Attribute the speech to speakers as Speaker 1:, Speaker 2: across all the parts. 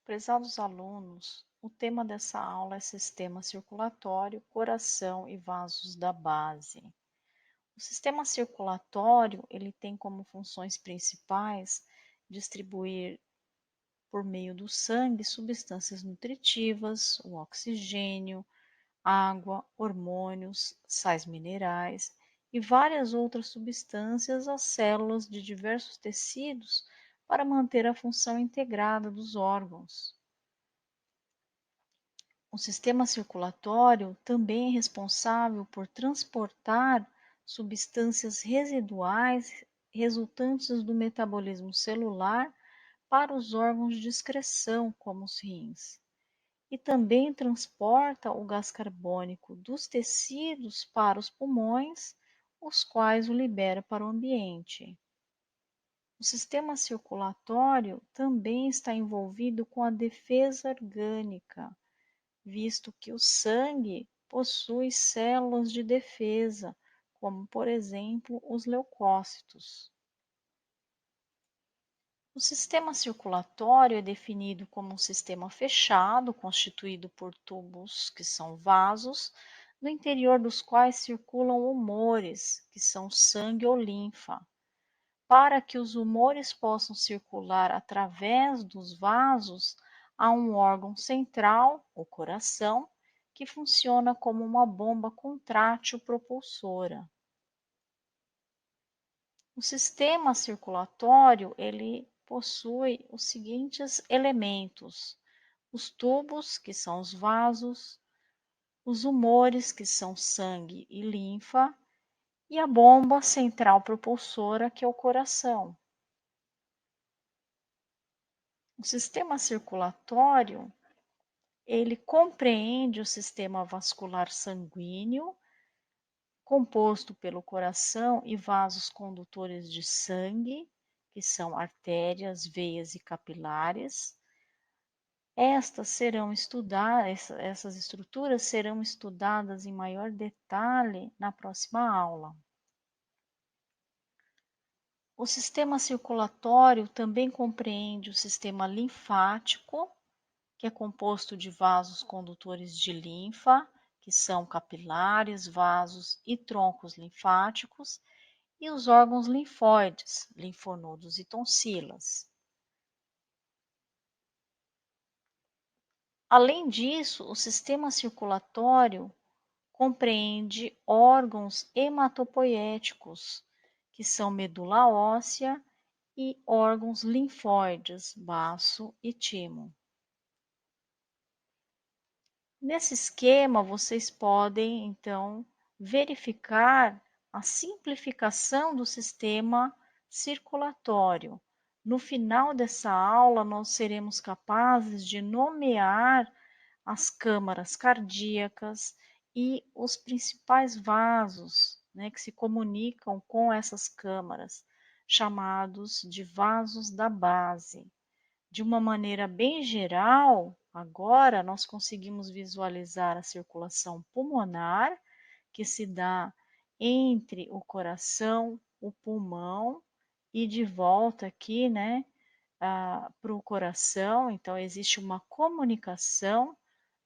Speaker 1: Prezados alunos, o tema dessa aula é sistema circulatório, coração e vasos da base. O sistema circulatório, ele tem como funções principais distribuir por meio do sangue substâncias nutritivas, o oxigênio, água, hormônios, sais minerais e várias outras substâncias às células de diversos tecidos para manter a função integrada dos órgãos. O sistema circulatório também é responsável por transportar substâncias residuais resultantes do metabolismo celular para os órgãos de excreção, como os rins, e também transporta o gás carbônico dos tecidos para os pulmões, os quais o libera para o ambiente. O sistema circulatório também está envolvido com a defesa orgânica, visto que o sangue possui células de defesa, como por exemplo os leucócitos. O sistema circulatório é definido como um sistema fechado, constituído por tubos, que são vasos, no interior dos quais circulam humores, que são sangue ou linfa. Para que os humores possam circular através dos vasos, há um órgão central, o coração, que funciona como uma bomba contrátil propulsora. O sistema circulatório, ele possui os seguintes elementos: os tubos, que são os vasos, os humores, que são sangue e linfa, e a bomba central propulsora, que é o coração. O sistema circulatório, ele compreende o sistema vascular sanguíneo, composto pelo coração e vasos condutores de sangue, que são artérias, veias e capilares. Essas estruturas serão estudadas em maior detalhe na próxima aula. O sistema circulatório também compreende o sistema linfático, que é composto de vasos condutores de linfa, que são capilares, vasos e troncos linfáticos, e os órgãos linfóides, linfonodos e tonsilas. Além disso, o sistema circulatório compreende órgãos hematopoéticos, que são medula óssea, e órgãos linfóides, baço e timo. Nesse esquema, vocês podem, então, verificar a simplificação do sistema circulatório. No final dessa aula, nós seremos capazes de nomear as câmaras cardíacas e os principais vasos, né, que se comunicam com essas câmaras, chamados de vasos da base. De uma maneira bem geral, agora nós conseguimos visualizar a circulação pulmonar, que se dá entre o coração, o pulmão e de volta aqui, né, para o coração. Então, existe uma comunicação,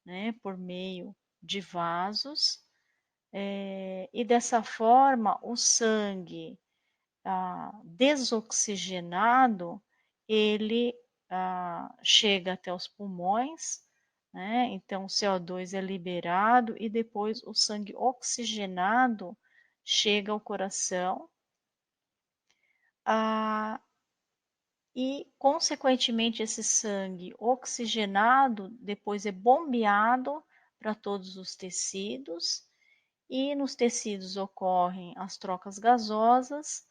Speaker 1: né, por meio de vasos, e dessa forma o sangue desoxigenado, ele chega até os pulmões, né? Então o CO2 é liberado e depois o sangue oxigenado chega ao coração, e consequentemente esse sangue oxigenado depois é bombeado para todos os tecidos, e nos tecidos ocorrem as trocas gasosas.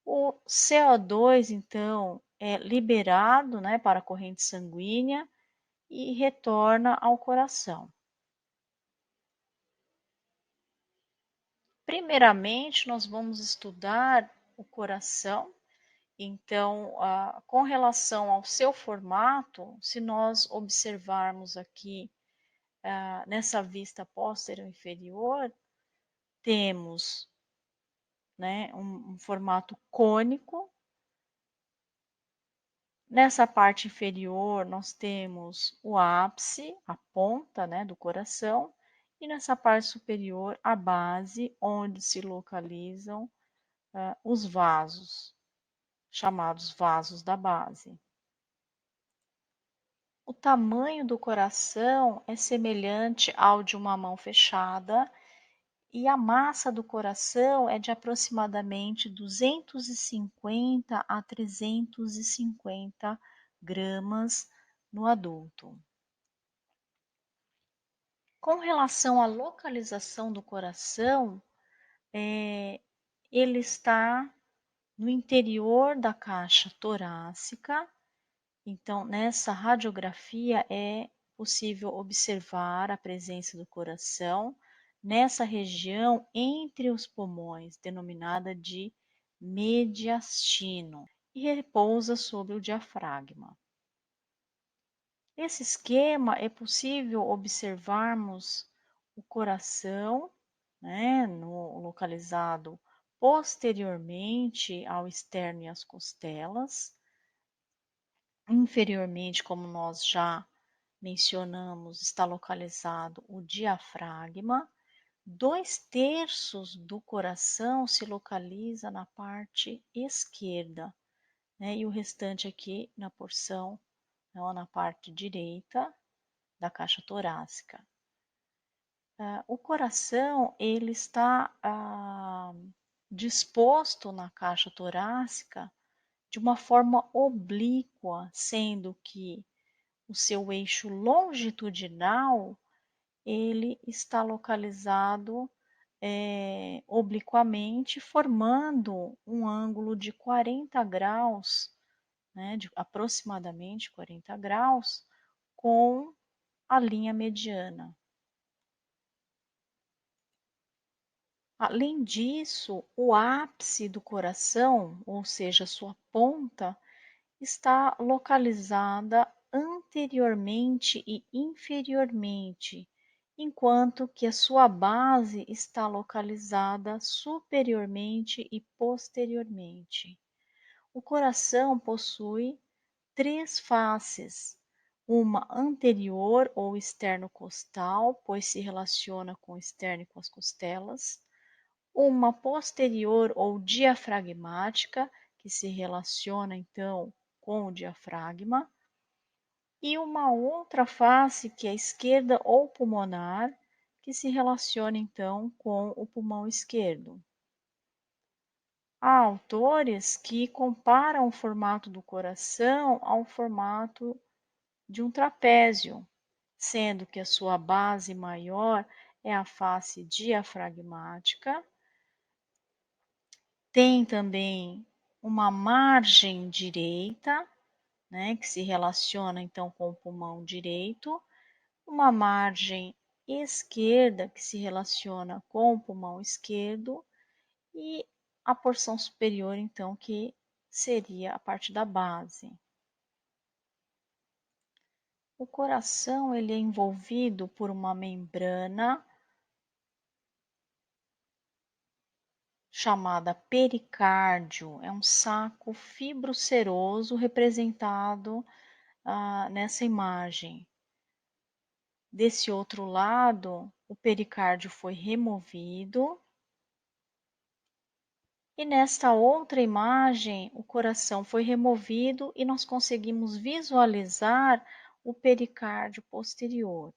Speaker 1: O CO2, então, é liberado, né, para a corrente sanguínea e retorna ao coração. Primeiramente, nós vamos estudar o coração. Então, com relação ao seu formato, se nós observarmos aqui nessa vista posterior inferior, temos, né, um formato cônico, Nessa parte inferior, nós temos o ápice, a ponta, né, do coração, e nessa parte superior, a base, onde se localizam os vasos, chamados vasos da base. O tamanho do coração é semelhante ao de uma mão fechada e a massa do coração é de aproximadamente 250 a 350 gramas no adulto. Com relação à localização do coração, ele está no interior da caixa torácica. Então, nessa radiografia é possível observar a presença do coração nessa região entre os pulmões, denominada de mediastino, e repousa sobre o diafragma. Nesse esquema é possível observarmos o coração, né, localizado posteriormente ao externo e às costelas. Inferiormente, como nós já mencionamos, está localizado o diafragma. 2/3 do coração se localiza na parte esquerda, né, e o restante aqui na porção, não, na parte direita da caixa torácica. O coração ele está disposto na caixa torácica de uma forma oblíqua, sendo que o seu eixo longitudinal ele está localizado obliquamente, formando um ângulo de 40 graus, né, de aproximadamente 40 graus, com a linha mediana. Além disso, o ápice do coração, ou seja, sua ponta, está localizada anteriormente e inferiormente, enquanto que a sua base está localizada superiormente e posteriormente. O coração possui 3 faces, uma anterior ou externo-costal, pois se relaciona com o externo e com as costelas, uma posterior ou diafragmática, que se relaciona então com o diafragma, e uma outra face, que é a esquerda ou pulmonar, que se relaciona então com o pulmão esquerdo. Há autores que comparam o formato do coração ao formato de um trapézio, sendo que a sua base maior é a face diafragmática. Tem também uma margem direita, né, que se relaciona então com o pulmão direito, uma margem esquerda que se relaciona com o pulmão esquerdo e a porção superior então que seria a parte da base. O coração ele é envolvido por uma membrana chamada pericárdio, é um saco fibroceroso representado nessa imagem. Desse outro lado, o pericárdio foi removido e nesta outra imagem, o coração foi removido e nós conseguimos visualizar o pericárdio posterior.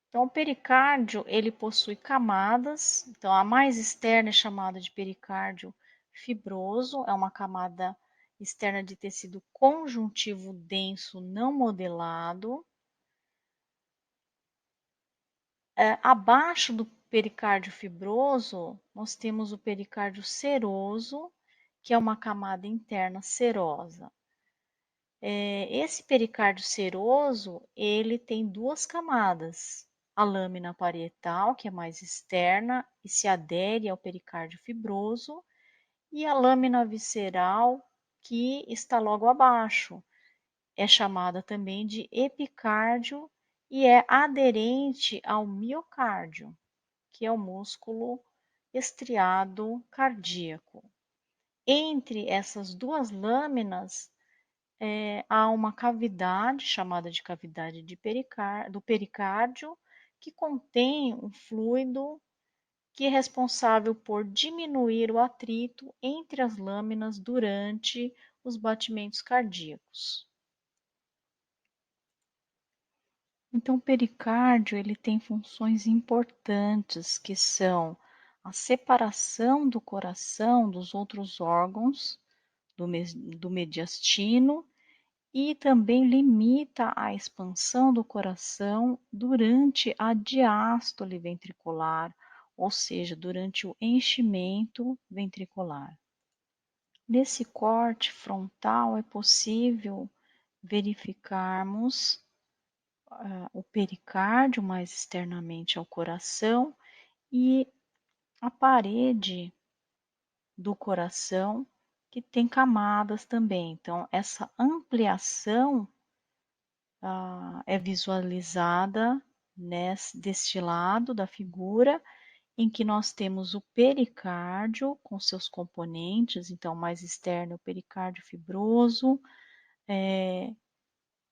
Speaker 1: Então, o pericárdio, ele possui camadas. Então, a mais externa é chamada de pericárdio fibroso, é uma camada externa de tecido conjuntivo denso não modelado. Abaixo do pericárdio fibroso, nós temos o pericárdio seroso, que é uma camada interna serosa. Esse pericárdio seroso, ele tem 2 camadas, a lâmina parietal, que é mais externa e se adere ao pericárdio fibroso, e a lâmina visceral, que está logo abaixo. É chamada também de epicárdio e é aderente ao miocárdio, que é o músculo estriado cardíaco. Entre essas 2 lâminas, há uma cavidade chamada de cavidade do pericárdio, que contém um fluido que é responsável por diminuir o atrito entre as lâminas durante os batimentos cardíacos. Então, o pericárdio ele tem funções importantes que são a separação do coração dos outros órgãos do mediastino e também limita a expansão do coração durante a diástole ventricular, ou seja, durante o enchimento ventricular. Nesse corte frontal é possível verificarmos o pericárdio mais externamente ao coração e a parede do coração que tem camadas também. Então, essa ampliação é visualizada deste lado da figura, em que nós temos o pericárdio com seus componentes, então mais externo é o pericárdio fibroso,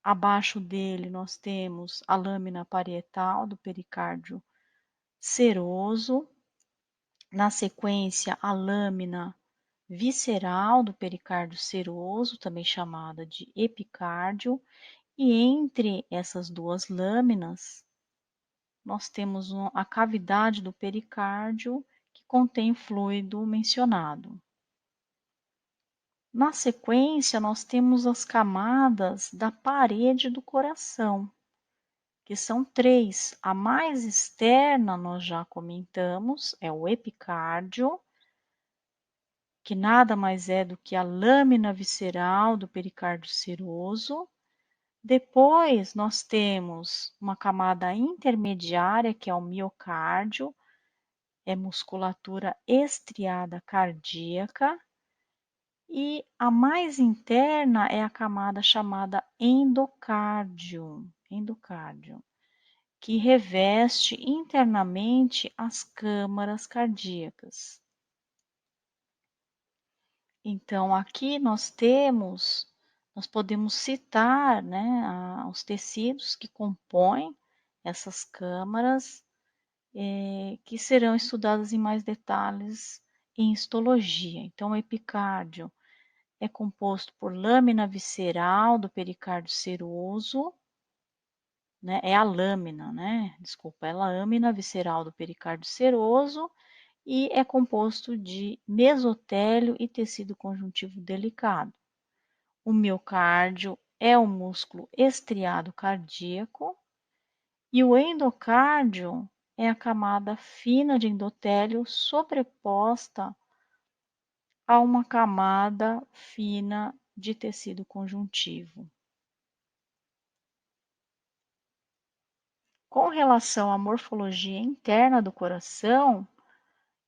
Speaker 1: abaixo dele nós temos a lâmina parietal do pericárdio seroso, na sequência a lâmina visceral do pericárdio seroso, também chamada de epicárdio, e entre essas 2 lâminas nós temos a cavidade do pericárdio que contém o fluido mencionado. Na sequência, nós temos as camadas da parede do coração, que são 3. A mais externa, nós já comentamos, é o epicárdio, que nada mais é do que a lâmina visceral do pericárdio seroso. Depois, nós temos uma camada intermediária, que é o miocárdio, é musculatura estriada cardíaca, e a mais interna é a camada chamada endocárdio, que reveste internamente as câmaras cardíacas. Então, aqui nós podemos citar, né, os tecidos que compõem essas câmaras, que serão estudadas em mais detalhes em histologia. Então, o epicárdio é composto por lâmina visceral do pericárdio seroso, né, é a lâmina, né, desculpa, é a lâmina visceral do pericárdio seroso e é composto de mesotélio e tecido conjuntivo delicado. O miocárdio é o músculo estriado cardíaco e o endocárdio é a camada fina de endotélio sobreposta a uma camada fina de tecido conjuntivo. Com relação à morfologia interna do coração,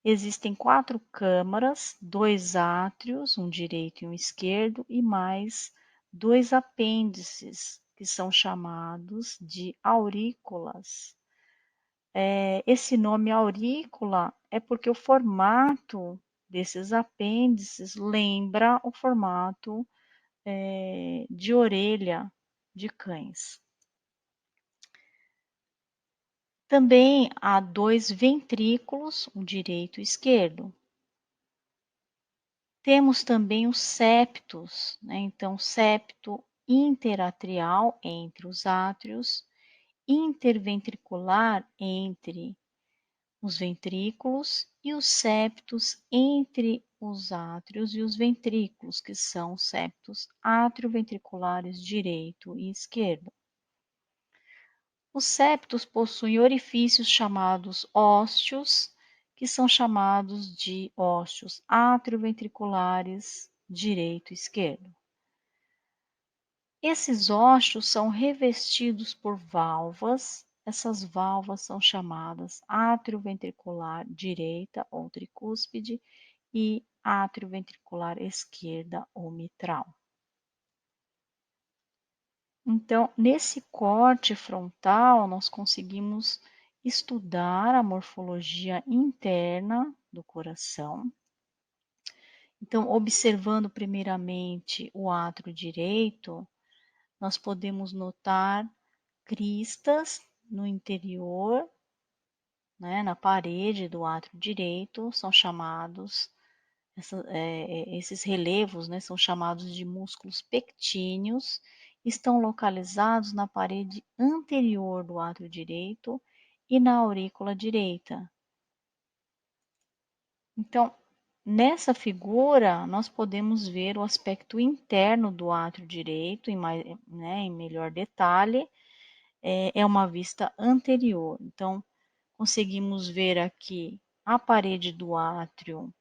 Speaker 1: existem 4 câmaras, 2 átrios, um direito e um esquerdo, e mais 2 apêndices, que são chamados de aurículas. Esse nome aurícula é porque o formato desses apêndices lembra o formato de orelha de cães. Também há 2 ventrículos, um direito e esquerdo. Temos também os septos, né? Então, septo interatrial entre os átrios, interventricular entre os ventrículos e os septos entre os átrios e os ventrículos, que são os septos atrioventriculares direito e esquerdo. Os septos possuem orifícios chamados ósteos, que são chamados de ósteos atrioventriculares direito e esquerdo. Esses ósteos são revestidos por válvulas. Essas válvulas são chamadas atrioventricular direita ou tricúspide e atrioventricular esquerda ou mitral. Então, nesse corte frontal, nós conseguimos estudar a morfologia interna do coração Então, observando primeiramente o átrio direito, nós podemos notar cristas no interior, né, na parede do átrio direito, são chamados, esses relevos, né, são chamados de músculos pectíneos, estão localizados na parede anterior do átrio direito e na aurícula direita. Então, nessa figura, nós podemos ver o aspecto interno do átrio direito em melhor detalhe. É uma vista anterior. Então, conseguimos ver aqui a parede do átrio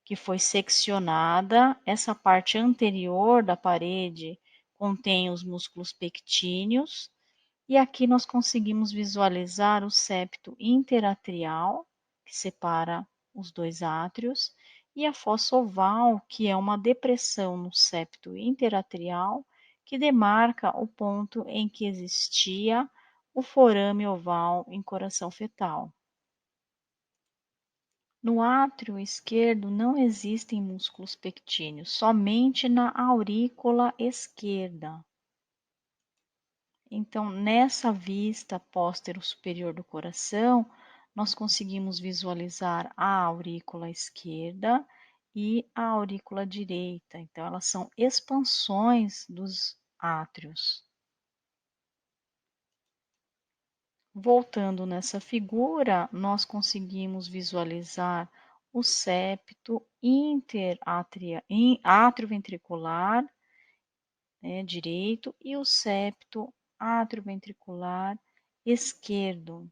Speaker 1: que foi seccionada. Essa parte anterior da parede contém os músculos pectíneos. E aqui nós conseguimos visualizar o septo interatrial, que separa os dois átrios, e a fossa oval, que é uma depressão no septo interatrial, que demarca o ponto em que existia o forame oval em coração fetal. No átrio esquerdo não existem músculos pectíneos, somente na aurícula esquerda. Então, nessa vista póstero-superior do coração, nós conseguimos visualizar a aurícula esquerda e a aurícula direita. Então, elas são expansões dos átrios. Voltando nessa figura, nós conseguimos visualizar o septo atrioventricular, né, direito, e o septo atrioventricular esquerdo.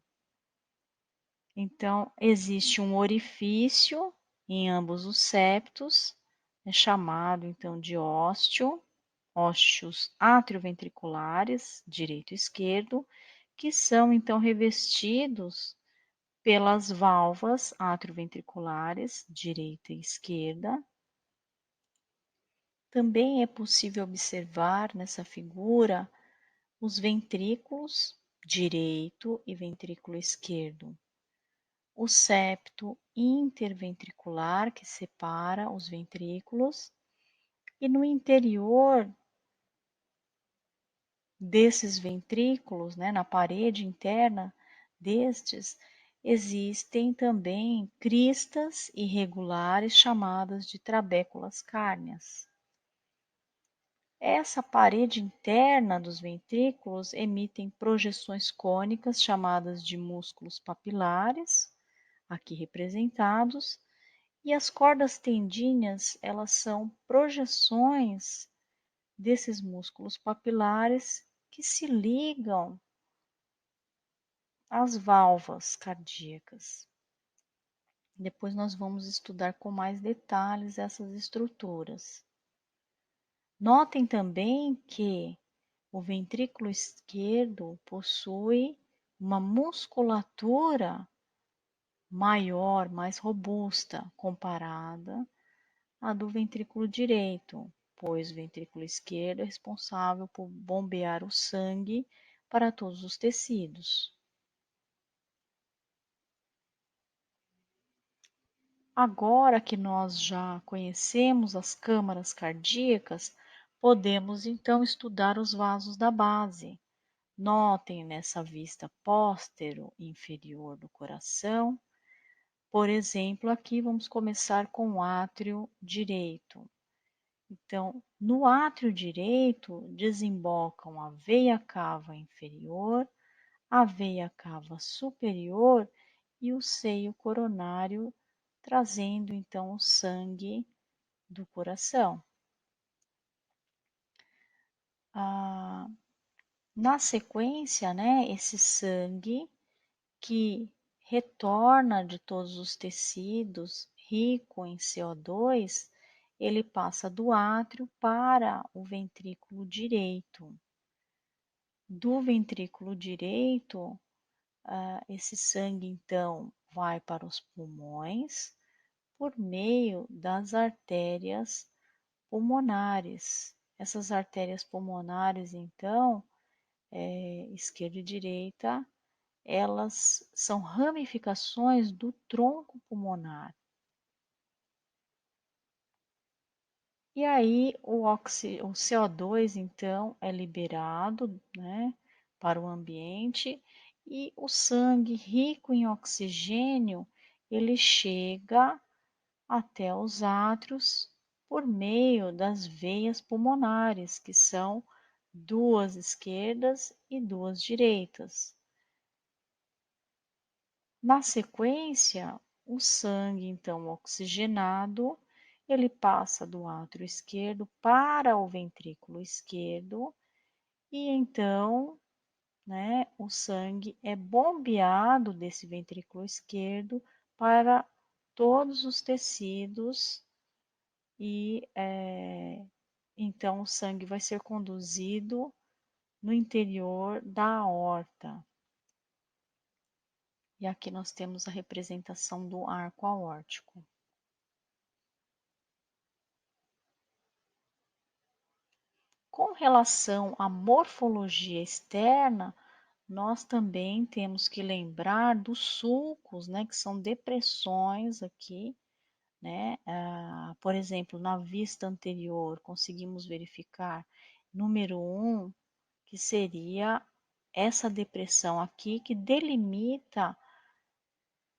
Speaker 1: Então, existe um orifício em ambos os septos, chamado então de ósteo, ósteos atrioventriculares, direito e esquerdo, que são então revestidos pelas válvulas atrioventriculares, direita e esquerda. Também é possível observar nessa figura os ventrículos direito e ventrículo esquerdo, o septo interventricular, que separa os ventrículos, e no interior desses ventrículos, né, na parede interna destes, existem também cristas irregulares chamadas de trabéculas cárneas. Essa parede interna dos ventrículos emitem projeções cônicas chamadas de músculos papilares, aqui representados, e as cordas tendíneas, elas são projeções desses músculos papilares que se ligam às válvulas cardíacas. Depois nós vamos estudar com mais detalhes essas estruturas. Notem também que o ventrículo esquerdo possui uma musculatura maior, mais robusta, comparada à do ventrículo direito, pois o ventrículo esquerdo é responsável por bombear o sangue para todos os tecidos. Agora que nós já conhecemos as câmaras cardíacas, podemos então estudar os vasos da base. Notem nessa vista póstero inferior do coração. Por exemplo, aqui vamos começar com o átrio direito. Então, no átrio direito desembocam a veia cava inferior, a veia cava superior e o seio coronário, trazendo então o sangue do coração. Na sequência, né, esse sangue que retorna de todos os tecidos rico em CO2, ele passa do átrio para o ventrículo direito. Do ventrículo direito, esse sangue então vai para os pulmões por meio das artérias pulmonares. Essas artérias pulmonares, então, esquerda e direita, elas são ramificações do tronco pulmonar. E aí o CO2 então é liberado, né, para o ambiente e o sangue rico em oxigênio, ele chega até os átrios por meio das veias pulmonares, que são duas esquerdas e duas direitas. Na sequência, o sangue, então oxigenado, ele passa do átrio esquerdo para o ventrículo esquerdo e então, né, o sangue é bombeado desse ventrículo esquerdo para todos os tecidos e então o sangue vai ser conduzido no interior da aorta. E aqui nós temos a representação do arco aórtico. Com relação à morfologia externa, nós também temos que lembrar dos sulcos, né, que são depressões aqui, né? Por exemplo, na vista anterior, conseguimos verificar número 1, que seria essa depressão aqui que delimita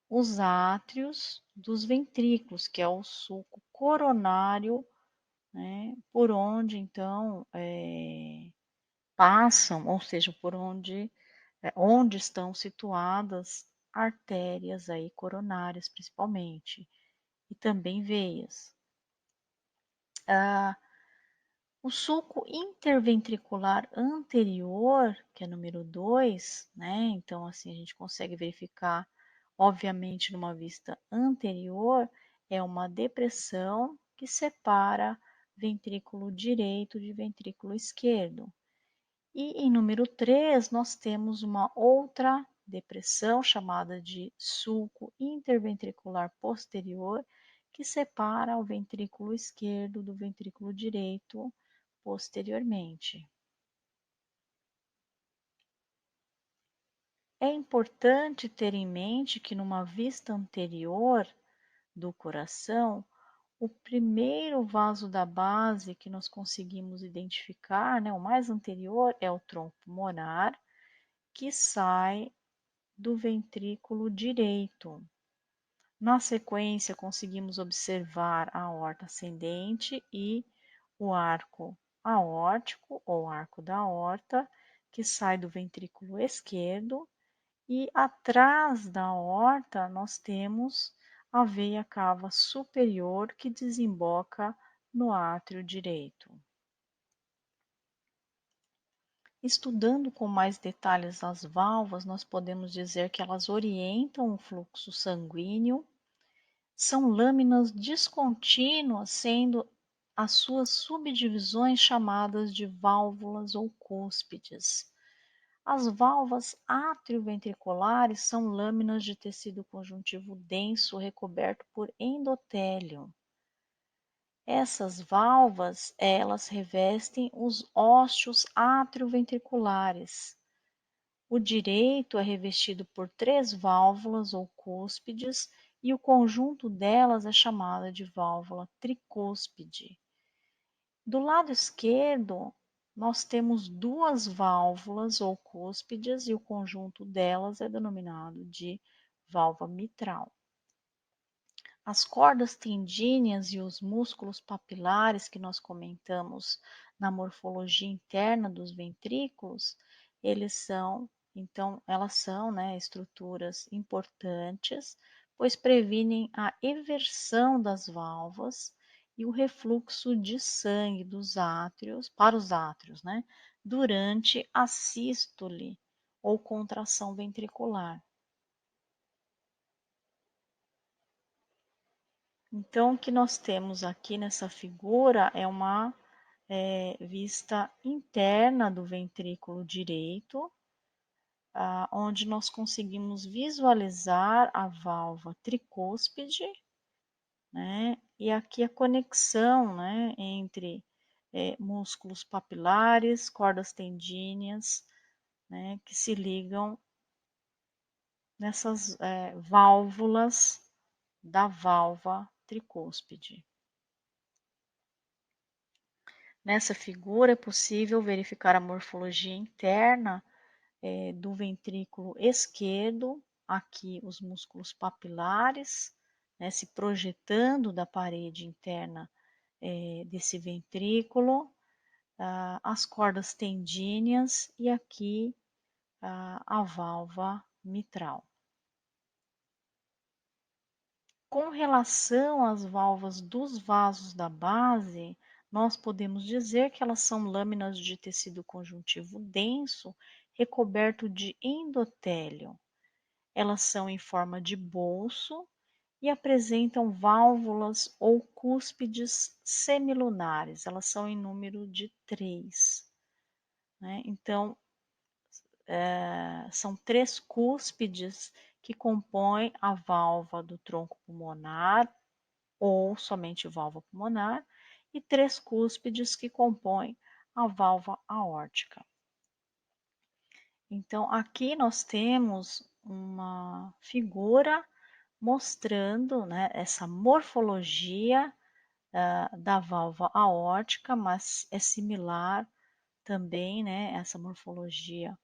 Speaker 1: os átrios dos ventrículos, que é o sulco coronário, né? Por onde então passam, ou seja, por onde estão situadas artérias aí coronárias principalmente, e também veias. O sulco interventricular anterior, que é número 2, né? Então, assim, a gente consegue verificar, obviamente, numa vista anterior, é uma depressão que separa ventrículo direito de ventrículo esquerdo. E em número 3, nós temos uma outra depressão chamada de sulco interventricular posterior, que separa o ventrículo esquerdo do ventrículo direito posteriormente. É importante ter em mente que numa vista anterior do coração, o primeiro vaso da base que nós conseguimos identificar, né, o mais anterior, é o tronco pulmonar, que sai do ventrículo direito. Na sequência, conseguimos observar a aorta ascendente e o arco aórtico ou arco da aorta, que sai do ventrículo esquerdo, e atrás da aorta nós temos a veia cava superior que desemboca no átrio direito. Estudando com mais detalhes as válvulas, nós podemos dizer que elas orientam o fluxo sanguíneo, são lâminas descontínuas, sendo as suas subdivisões chamadas de válvulas ou cúspides. As válvulas atrioventriculares são lâminas de tecido conjuntivo denso recoberto por endotélio. Essas valvas, elas revestem os ósseos atrioventriculares. O direito é revestido por 3 válvulas ou cúspides e o conjunto delas é chamada de válvula tricúspide. Do lado esquerdo, nós temos 2 válvulas ou cúspides e o conjunto delas é denominado de válvula mitral. As cordas tendíneas e os músculos papilares que nós comentamos na morfologia interna dos ventrículos, elas são, né, estruturas importantes, pois previnem a eversão das válvulas e o refluxo de sangue dos átrios para os átrios, né, durante a sístole ou contração ventricular. Então, o que nós temos aqui nessa figura é uma vista interna do ventrículo direito, onde nós conseguimos visualizar a válvula tricúspide, né? E aqui a conexão, né, entre músculos papilares, cordas tendíneas, né, que se ligam nessas válvulas da válvula tricúspide. Nessa figura é possível verificar a morfologia interna do ventrículo esquerdo, aqui os músculos papilares, né, se projetando da parede interna desse ventrículo, as cordas tendíneas e aqui a válvula mitral. Com relação às válvulas dos vasos da base, nós podemos dizer que elas são lâminas de tecido conjuntivo denso recoberto de endotélio. Elas são em forma de bolso e apresentam válvulas ou cúspides semilunares. Elas são em número de 3. Né? Então, são 3 cúspides que compõem a válvula do tronco pulmonar ou somente válvula pulmonar e 3 cúspides que compõem a válvula aórtica. Então, aqui nós temos uma figura mostrando, né, essa morfologia da válvula aórtica, mas é similar também, né, essa morfologia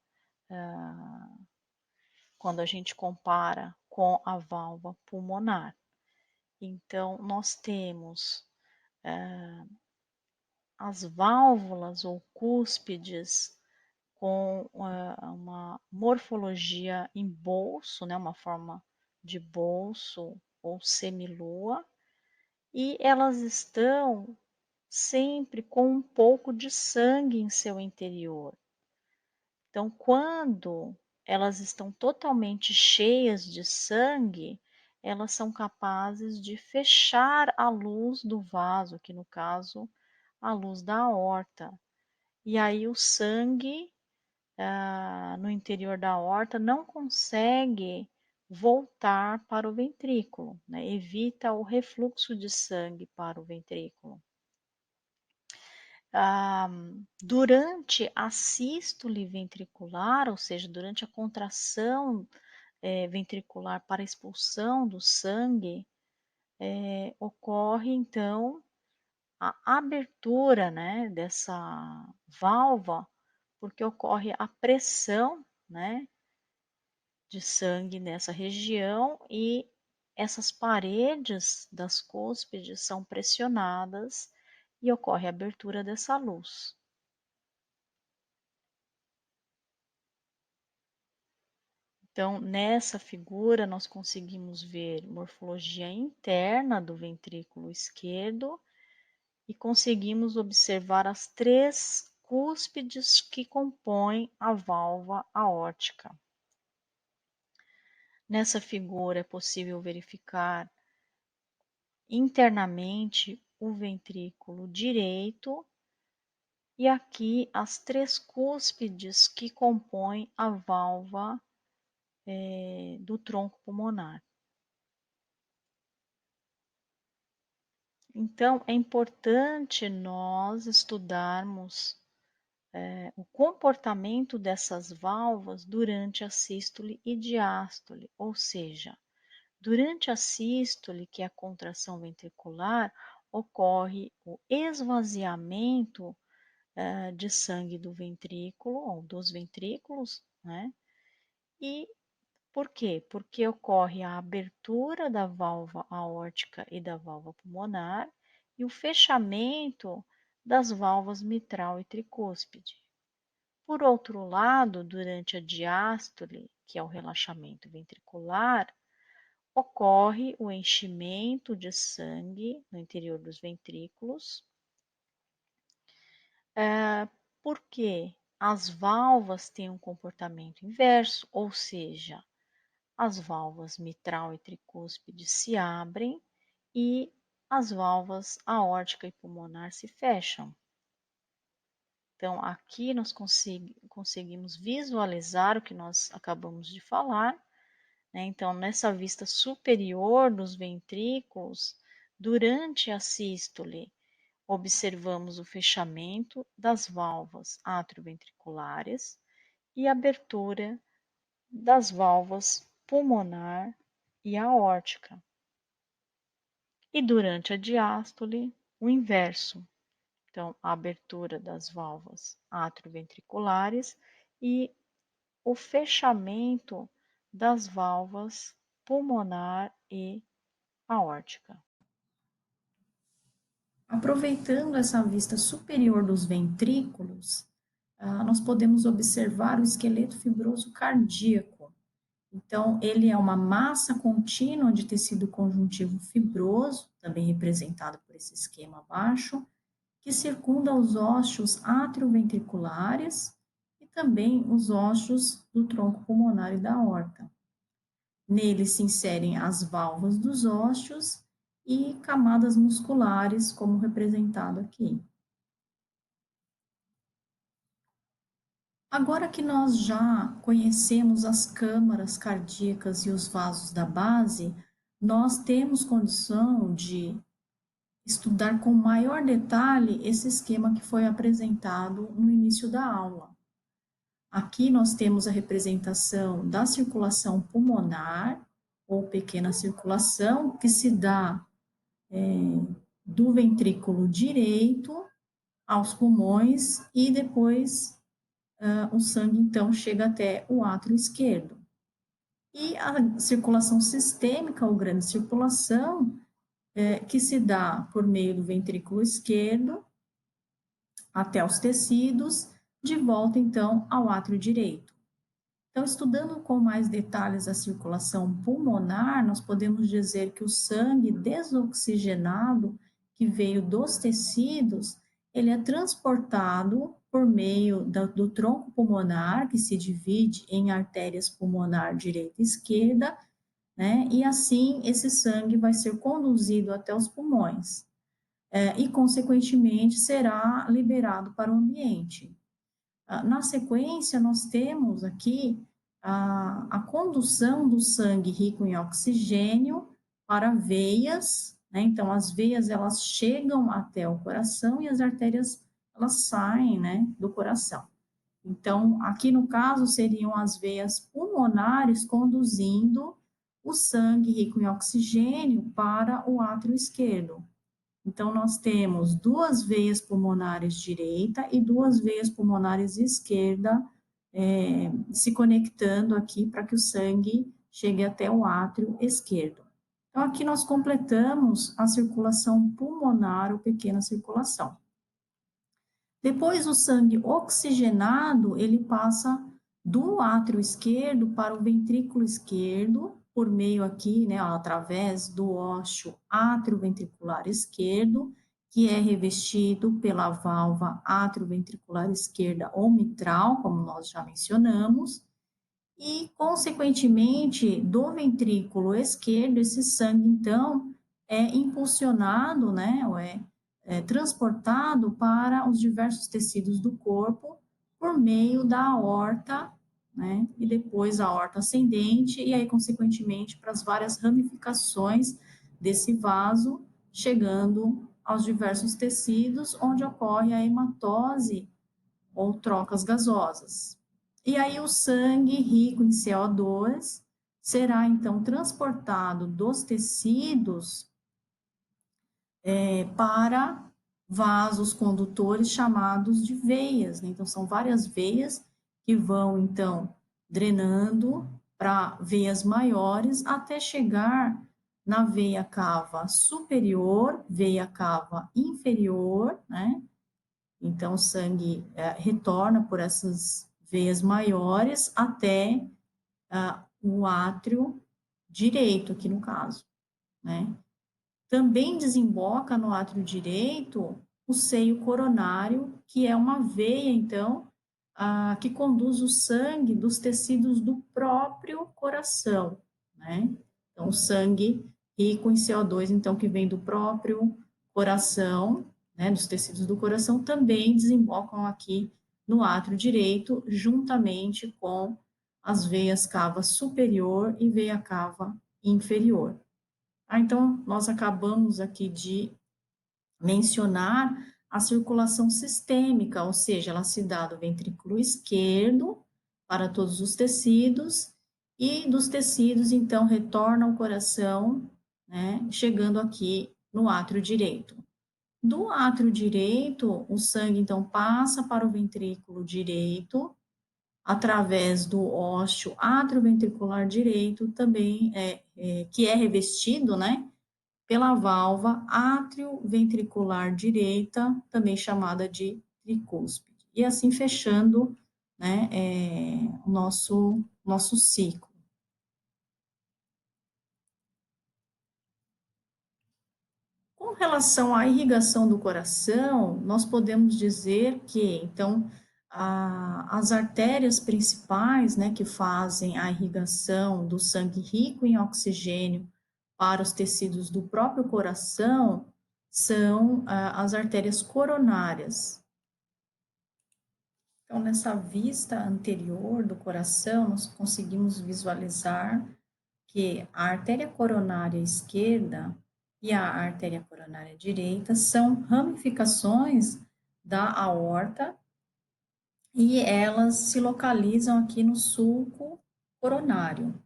Speaker 1: quando a gente compara com a válvula pulmonar. Então, nós temos as válvulas ou cúspides com uma morfologia em bolso, né, uma forma de bolso ou semilua, e elas estão sempre com um pouco de sangue em seu interior. Então, quando elas estão totalmente cheias de sangue, elas são capazes de fechar a luz do vaso, que no caso, a luz da aorta. E aí o sangue no interior da aorta não consegue voltar para o ventrículo, né? Evita o refluxo de sangue para o ventrículo. Durante a sístole ventricular, ou seja, durante a contração ventricular para a expulsão do sangue, ocorre então a abertura, né, dessa válvula, porque ocorre a pressão, né, de sangue nessa região e essas paredes das cúspides são pressionadas e ocorre a abertura dessa luz. Então, nessa figura, nós conseguimos ver morfologia interna do ventrículo esquerdo e conseguimos observar as 3 cúspides que compõem a válvula aórtica. Nessa figura é possível verificar internamente o ventrículo direito e aqui as 3 cúspides que compõem a válvula do tronco pulmonar. Então, é importante nós estudarmos o comportamento dessas válvulas durante a sístole e diástole, ou seja, durante a sístole, que é a contração ventricular, ocorre o esvaziamento de sangue do ventrículo ou dos ventrículos, né? E por quê? Porque ocorre a abertura da válvula aórtica e da válvula pulmonar e o fechamento das válvulas mitral e tricúspide. Por outro lado, durante a diástole, que é o relaxamento ventricular, ocorre o enchimento de sangue no interior dos ventrículos, porque as válvulas têm um comportamento inverso, ou seja, as válvulas mitral e tricúspide se abrem e as válvulas aórtica e pulmonar se fecham. Então, aqui nós conseguimos visualizar o que nós acabamos de falar, né? Então, nessa vista superior dos ventrículos, durante a sístole, observamos o fechamento das válvulas atrioventriculares e abertura das válvulas pulmonar e aórtica. E durante a diástole, o inverso. então, a abertura das válvulas atrioventriculares e o fechamento das válvulas pulmonar e aórtica.
Speaker 2: Aproveitando essa vista superior dos ventrículos, nós podemos observar o esqueleto fibroso cardíaco. Então, ele é uma massa contínua de tecido conjuntivo fibroso, também representado por esse esquema abaixo, que circunda os ossos atrioventriculares e também os ossos do tronco pulmonar e da aorta. Nele se inserem as válvulas dos ossos e camadas musculares, como representado aqui. Agora que nós já conhecemos as câmaras cardíacas e os vasos da base, nós temos condição de estudar com maior detalhe esse esquema que foi apresentado no início da aula. Aqui nós temos a representação da circulação pulmonar, ou pequena circulação, que se dá do ventrículo direito aos pulmões e depois o sangue, então, chega até o átrio esquerdo. E a circulação sistêmica, ou grande circulação, que se dá por meio do ventrículo esquerdo até os tecidos, de volta, então, ao átrio direito. Então, estudando com mais detalhes a circulação pulmonar, nós podemos dizer que o sangue desoxigenado que veio dos tecidos, ele é transportado por meio do tronco pulmonar, que se divide em artérias pulmonar direita e esquerda, né? E assim esse sangue vai ser conduzido até os pulmões, e consequentemente será liberado para o ambiente. Na sequência, nós temos aqui a condução do sangue rico em oxigênio para veias, né? Então, as veias, elas chegam até o coração e as artérias, elas saem, né, do coração. Então, aqui no caso, seriam as veias pulmonares conduzindo o sangue rico em oxigênio para o átrio esquerdo. Então, nós temos duas veias pulmonares direita e duas veias pulmonares esquerda se conectando aqui para que o sangue chegue até o átrio esquerdo. Então, aqui nós completamos a circulação pulmonar ou pequena circulação. Depois, o sangue oxigenado, ele passa do átrio esquerdo para o ventrículo esquerdo, por meio aqui, né, através do ósseo atrioventricular esquerdo, que é revestido pela válvula atrioventricular esquerda ou mitral, como nós já mencionamos, e, consequentemente, do ventrículo esquerdo, esse sangue, então, é impulsionado, né, ou é transportado para os diversos tecidos do corpo por meio da aorta, né, e depois a aorta ascendente, e aí, consequentemente, para as várias ramificações desse vaso, chegando aos diversos tecidos, onde ocorre a hematose ou trocas gasosas. E aí o sangue rico em CO2 será então transportado dos tecidos para vasos condutores chamados de veias, né? Então são várias veias que vão então drenando para veias maiores até chegar na veia cava superior, veia cava inferior, né? Então, o sangue retorna por essas veias maiores até o átrio direito, aqui no caso, né? Também desemboca no átrio direito o seio coronário, que é uma veia, então, que conduz o sangue dos tecidos do próprio coração, né? Então, o sangue rico em CO2, então, que vem do próprio coração, né, dos tecidos do coração, também desembocam aqui no átrio direito, juntamente com as veias cava superior e veia cava inferior. Então, nós acabamos aqui de mencionar a circulação sistêmica, ou seja, ela se dá do ventrículo esquerdo para todos os tecidos, e dos tecidos, então, retorna ao coração, né, chegando aqui no átrio direito. Do átrio direito, o sangue, então, passa para o ventrículo direito, através do ósseo atrioventricular direito, também que é revestido, né, pela válvula atrioventricular direita, também chamada de tricúspide. E assim fechando, né, o nosso ciclo. Com relação à irrigação do coração, nós podemos dizer que, então, as artérias principais, né, que fazem a irrigação do sangue rico em oxigênio para os tecidos do próprio coração são as artérias coronárias. Então, nessa vista anterior do coração, nós conseguimos visualizar que a artéria coronária esquerda e a artéria coronária direita são ramificações da aorta e elas se localizam aqui no sulco coronário.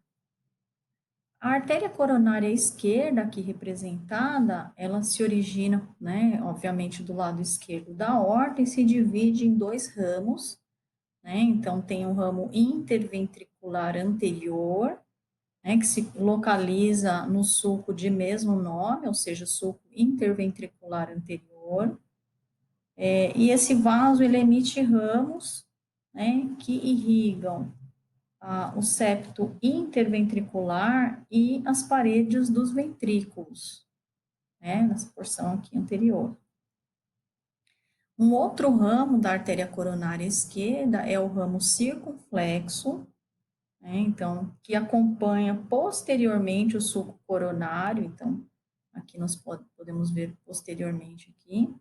Speaker 2: A artéria coronária esquerda, aqui representada, ela se origina, né, obviamente, do lado esquerdo da aorta e se divide em dois ramos, né? Então, tem o ramo interventricular anterior, né, que se localiza no sulco de mesmo nome, ou seja, sulco interventricular anterior, e esse vaso ele emite ramos, né, que irrigam o septo interventricular e as paredes dos ventrículos, né, nessa porção aqui anterior. Um outro ramo da artéria coronária esquerda é o ramo circunflexo, né, então, que acompanha posteriormente o sulco coronário, então, aqui nós podemos ver posteriormente aqui,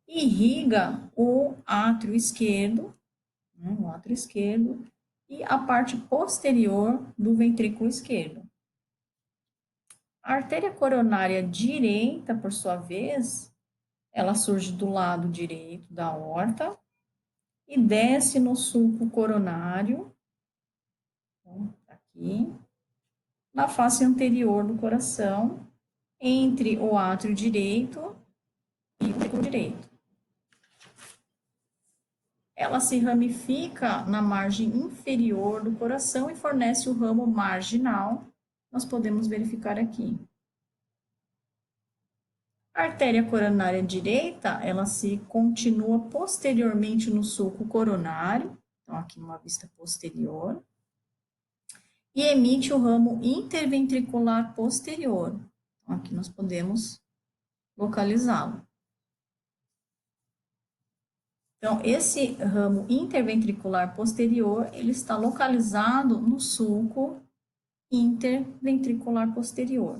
Speaker 2: irriga o átrio esquerdo, né, o átrio esquerdo, e a parte posterior do ventrículo esquerdo. A artéria coronária direita, por sua vez, ela surge do lado direito da aorta e desce no sulco coronário, então, aqui, na face anterior do coração, entre o átrio direito e o ventrículo direito. Ela se ramifica na margem inferior do coração e fornece o ramo marginal, nós podemos verificar aqui. A artéria coronária direita, ela se continua posteriormente no sulco coronário, então aqui numa vista posterior, e emite o ramo interventricular posterior. Então, aqui nós podemos localizá-lo. Então, esse ramo interventricular posterior, ele está localizado no sulco interventricular posterior.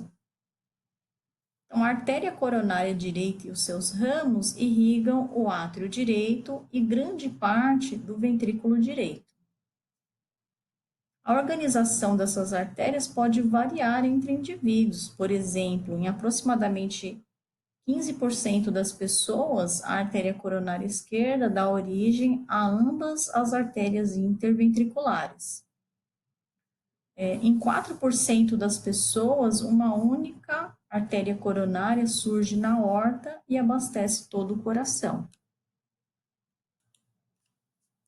Speaker 2: Então, a artéria coronária direita e os seus ramos irrigam o átrio direito e grande parte do ventrículo direito. A organização dessas artérias pode variar entre indivíduos. Por exemplo, em aproximadamente 15% das pessoas, a artéria coronária esquerda dá origem a ambas as artérias interventriculares. Em 4% das pessoas, uma única artéria coronária surge na aorta e abastece todo o coração.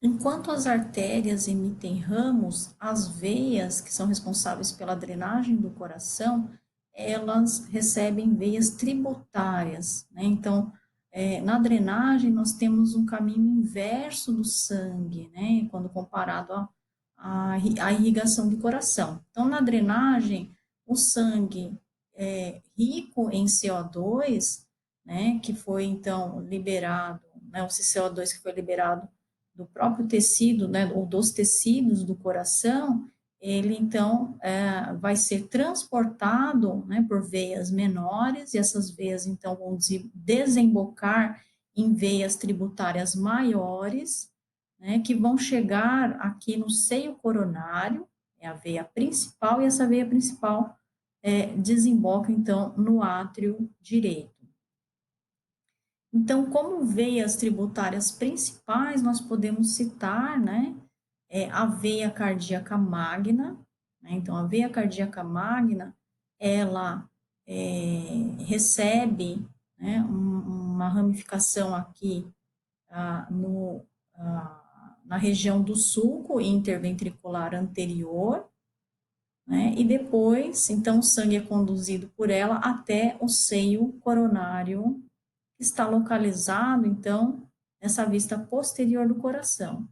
Speaker 2: Enquanto as artérias emitem ramos, as veias, que são responsáveis pela drenagem do coração, elas recebem veias tributárias, né? Então, na drenagem, nós temos um caminho inverso do sangue, né? Quando comparado à irrigação do coração. Então, na drenagem, o sangue rico em CO2, né? Que foi, então, liberado, né? O CO2 que foi liberado do próprio tecido, né, ou dos tecidos do coração, ele então vai ser transportado, né, por veias menores, e essas veias então vão desembocar em veias tributárias maiores, né, que vão chegar aqui no seio coronário, é a veia principal, e essa veia principal desemboca então no átrio direito. Então, como veias tributárias principais, nós podemos citar, né, a veia cardíaca magna, né? Então, a veia cardíaca magna, ela recebe, né, uma ramificação aqui na região do sulco interventricular anterior, né, e depois, então, o sangue é conduzido por ela até o seio coronário, que está localizado, então, nessa vista posterior do coração.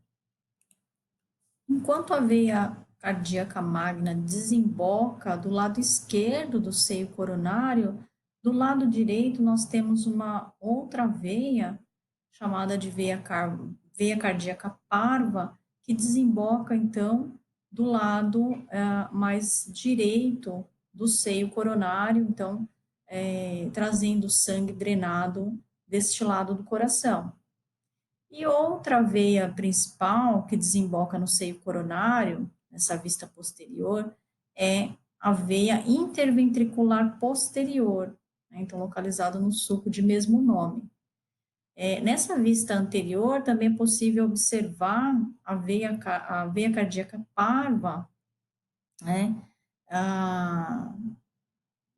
Speaker 2: Enquanto a veia cardíaca magna desemboca do lado esquerdo do seio coronário, do lado direito nós temos uma outra veia, chamada de veia cardíaca parva, que desemboca, então, do lado mais direito do seio coronário, então, trazendo sangue drenado deste lado do coração. E outra veia principal que desemboca no seio coronário, nessa vista posterior, é a veia interventricular posterior, né, então localizada no sulco de mesmo nome. Nessa vista anterior, também é possível observar a veia cardíaca parva, né,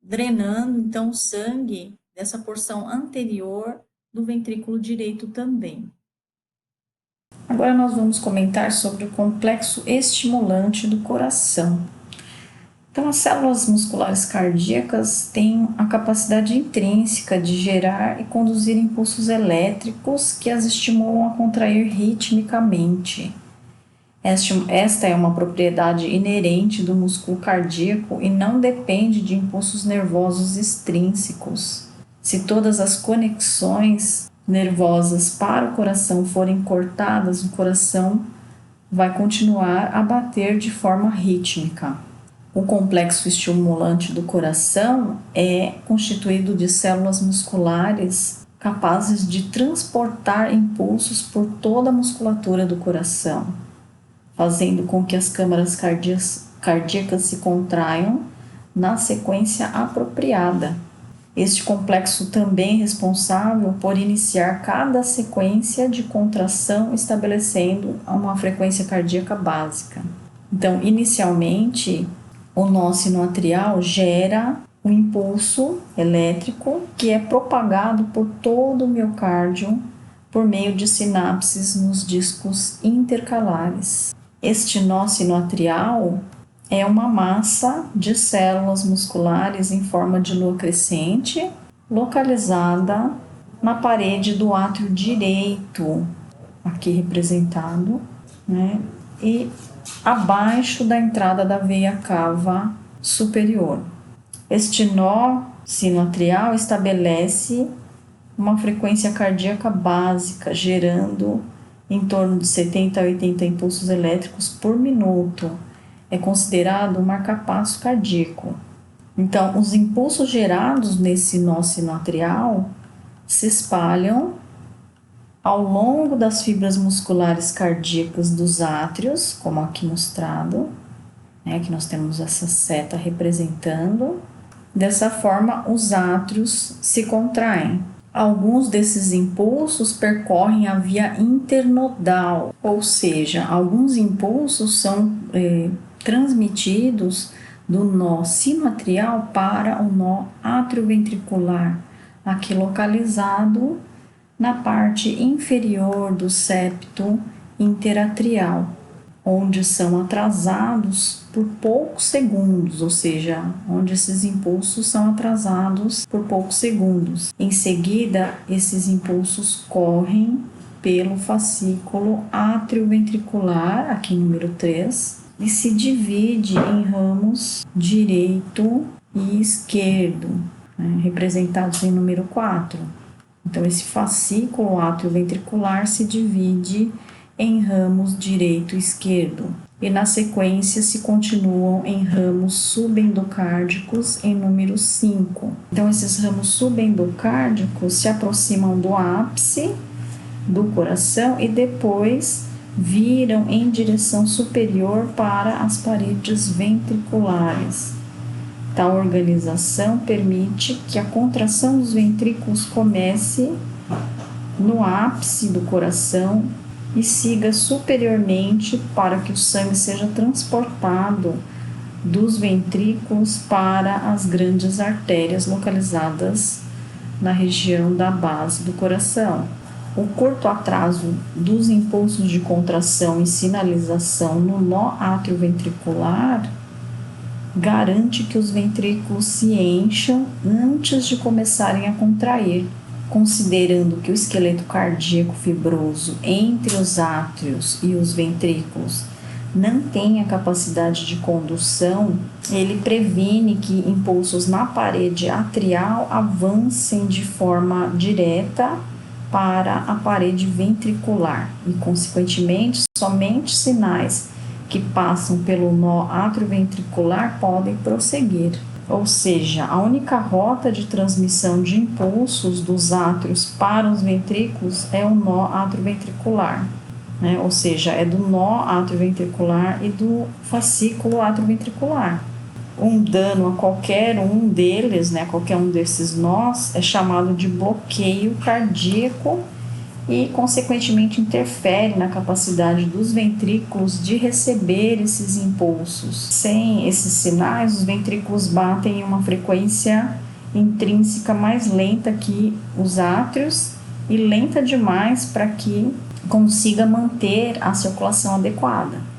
Speaker 2: drenando, então, o sangue dessa porção anterior do ventrículo direito também. Agora nós vamos comentar sobre o complexo estimulante do coração. Então, as células musculares cardíacas têm a capacidade intrínseca de gerar e conduzir impulsos elétricos que as estimulam a contrair ritmicamente. Esta é uma propriedade inerente do músculo cardíaco e não depende de impulsos nervosos extrínsecos. Se todas as conexões nervosas para o coração forem cortadas, o coração vai continuar a bater de forma rítmica. O complexo estimulante do coração é constituído de células musculares capazes de transportar impulsos por toda a musculatura do coração, fazendo com que as câmaras cardíacas se contraiam na sequência apropriada. Este complexo também é responsável por iniciar cada sequência de contração, estabelecendo uma frequência cardíaca básica. Então, inicialmente, o nó sinoatrial gera um impulso elétrico que é propagado por todo o miocárdio por meio de sinapses nos discos intercalares. Este nó sinoatrial é uma massa de células musculares em forma de lua crescente, localizada na parede do átrio direito, aqui representado, né? E abaixo da entrada da veia cava superior. Este nó sinoatrial estabelece uma frequência cardíaca básica, gerando em torno de 70 a 80 impulsos elétricos por minuto. É considerado um marcapasso cardíaco. Então, os impulsos gerados nesse nó sinoatrial se espalham ao longo das fibras musculares cardíacas dos átrios, como aqui mostrado, né, que nós temos essa seta representando. Dessa forma, os átrios se contraem. Alguns desses impulsos percorrem a via internodal, ou seja, alguns impulsos são transmitidos do nó sinoatrial para o nó atrioventricular, aqui localizado na parte inferior do septo interatrial, onde são atrasados por poucos segundos, ou seja, onde esses impulsos são atrasados por poucos segundos. Em seguida, esses impulsos correm pelo fascículo atrioventricular, aqui número 3, e se divide em ramos direito e esquerdo, né, representados em número 4. Então, esse fascículo atrioventricular se divide em ramos direito e esquerdo, e na sequência se continuam em ramos subendocárdicos em número 5. Então, esses ramos subendocárdicos se aproximam do ápice do coração e depois viram em direção superior para as paredes ventriculares. Tal organização permite que a contração dos ventrículos comece no ápice do coração e siga superiormente para que o sangue seja transportado dos ventrículos para as grandes artérias localizadas na região da base do coração. O curto atraso dos impulsos de contração e sinalização no nó atrioventricular garante que os ventrículos se encham antes de começarem a contrair, considerando que o esqueleto cardíaco fibroso entre os átrios e os ventrículos não tem a capacidade de condução, ele previne que impulsos na parede atrial avancem de forma direta para a parede ventricular e, consequentemente, somente sinais que passam pelo nó atrioventricular podem prosseguir. Ou seja, a única rota de transmissão de impulsos dos átrios para os ventrículos é o nó atrioventricular, né? Ou seja, é do nó atrioventricular e do fascículo atrioventricular. Um dano a qualquer um deles, né, qualquer um desses nós, é chamado de bloqueio cardíaco e, consequentemente, interfere na capacidade dos ventrículos de receber esses impulsos. Sem esses sinais, os ventrículos batem em uma frequência intrínseca mais lenta que os átrios e lenta demais para que consiga manter a circulação adequada.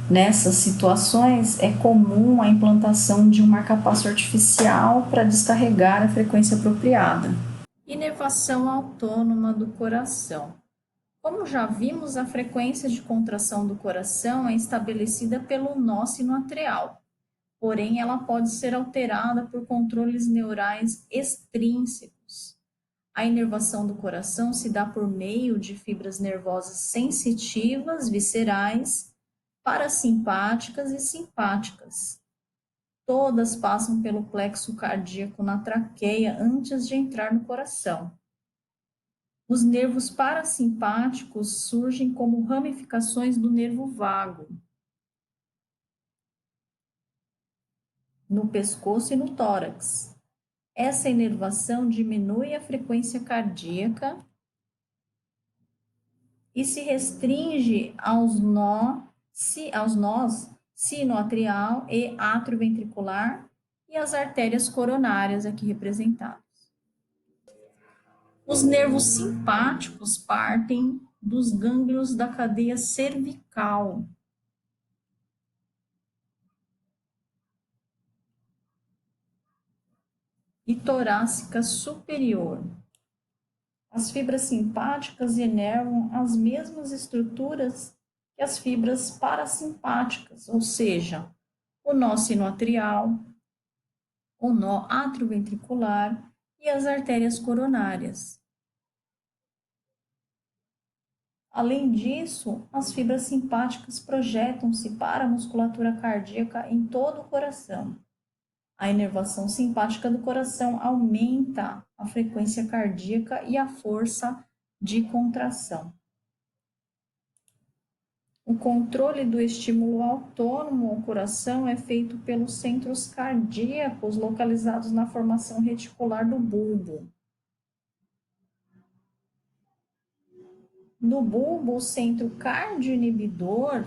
Speaker 2: Nessas situações, é comum a implantação de um marcapasso artificial para descarregar a frequência apropriada. Inervação autônoma do coração. Como já vimos, a frequência de contração do coração é estabelecida pelo nó sinoatrial, porém ela pode ser alterada por controles neurais extrínsecos. A inervação do coração se dá por meio de fibras nervosas sensitivas, viscerais, parasimpáticas e simpáticas. Todas passam pelo plexo cardíaco na traqueia antes de entrar no coração. Os nervos parasimpáticos surgem como ramificações do nervo vago, no pescoço e no tórax. Essa inervação diminui a frequência cardíaca e se restringe aos nós sinoatrial e atrioventricular e as artérias coronárias aqui representadas. Os nervos simpáticos partem dos gânglios da cadeia cervical. E torácica superior. As fibras simpáticas inervam as mesmas estruturas que as fibras parasimpáticas, ou seja, o nó sinoatrial, o nó atrioventricular e as artérias coronárias. Além disso, as fibras simpáticas projetam-se para a musculatura cardíaca em todo o coração. A inervação simpática do coração aumenta a frequência cardíaca e a força de contração. O controle do estímulo autônomo ao coração é feito pelos centros cardíacos localizados na formação reticular do bulbo. No bulbo, o centro cardioinibidor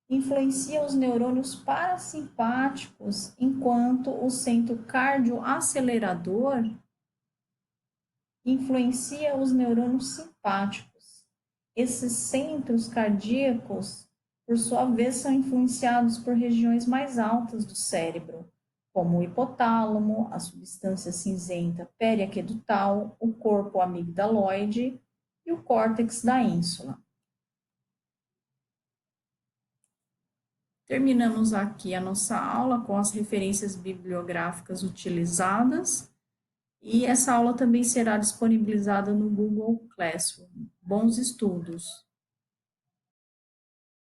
Speaker 2: influencia os neurônios parasimpáticos, enquanto o centro cardioacelerador influencia os neurônios simpáticos. Esses centros cardíacos, por sua vez, são influenciados por regiões mais altas do cérebro, como o hipotálamo, a substância cinzenta periaquedutal, o corpo amigdaloide e o córtex da ínsula. Terminamos aqui a nossa aula com as referências bibliográficas utilizadas e essa aula também será disponibilizada no Google Classroom. Bons estudos!